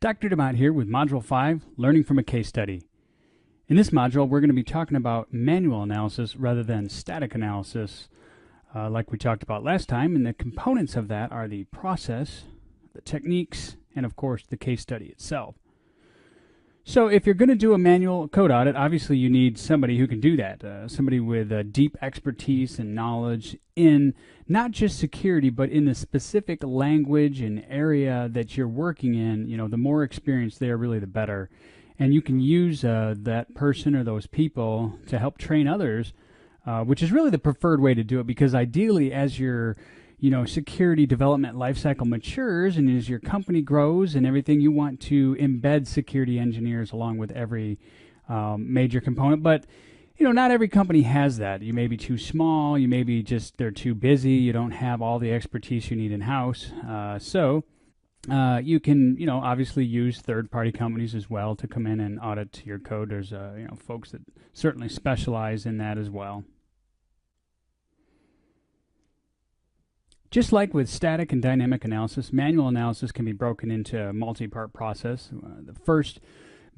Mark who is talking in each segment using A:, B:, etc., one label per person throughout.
A: Dr. DeMott here with Module 5, Learning from a Case Study. In this module, we're going to be talking about manual analysis rather than static analysis, like we talked about last time, and the components of that are the process, the techniques, and of course the case study itself. So if you're going to do a manual code audit, obviously you need somebody who can do that, somebody with deep expertise and knowledge in not just security, but in the specific language and area that you're working in. You know, the more experience there, really the better. And you can use that person or those people to help train others, which is really the preferred way to do it, because ideally as your security development lifecycle matures and as your company grows and everything, you want to embed security engineers along with every major component. But not every company has that. You may be too small, you may be just they're too busy, you don't have all the expertise you need in-house. So you can obviously use third-party companies as well to come in and audit your code. There's folks that certainly specialize in that as well. Just like with static and dynamic analysis, manual analysis can be broken into a multi-part process. The first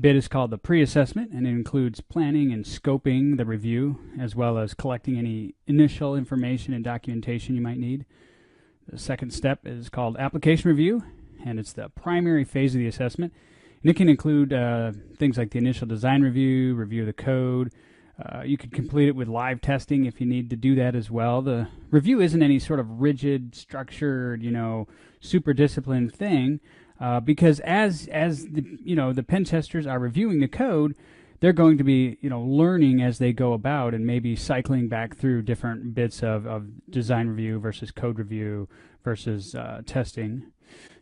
A: bit is called the pre-assessment, and it includes planning and scoping the review, as well as collecting any initial information and documentation you might need. The second step is called application review, and it's the primary phase of the assessment. And it can include things like the initial design review, review of the code. You could complete it with live testing if you need to do that as well. The review isn't any sort of rigid, structured, super disciplined thing, because as the pen testers are reviewing the code, they're going to be learning as they go about and maybe cycling back through different bits of design review versus code review versus testing.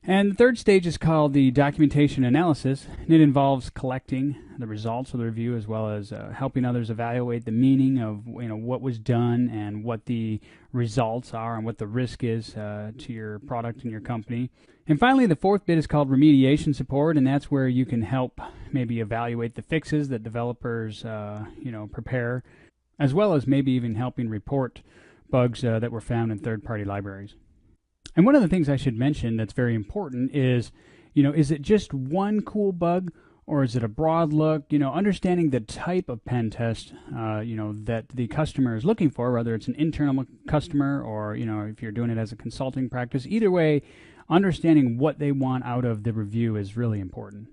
A: And the third stage is called the documentation analysis, and it involves collecting the results of the review as well as helping others evaluate the meaning of what was done and what the results are and what the risk is to your product and your company. And finally, the fourth bit is called remediation support, and that's where you can help maybe evaluate the fixes that developers prepare, as well as maybe even helping report bugs that were found in third-party libraries. And one of the things I should mention that's very important is, is it just one cool bug, or is it a broad look? Understanding the type of pen test, that the customer is looking for, whether it's an internal customer or, if you're doing it as a consulting practice. Either way, understanding what they want out of the review is really important.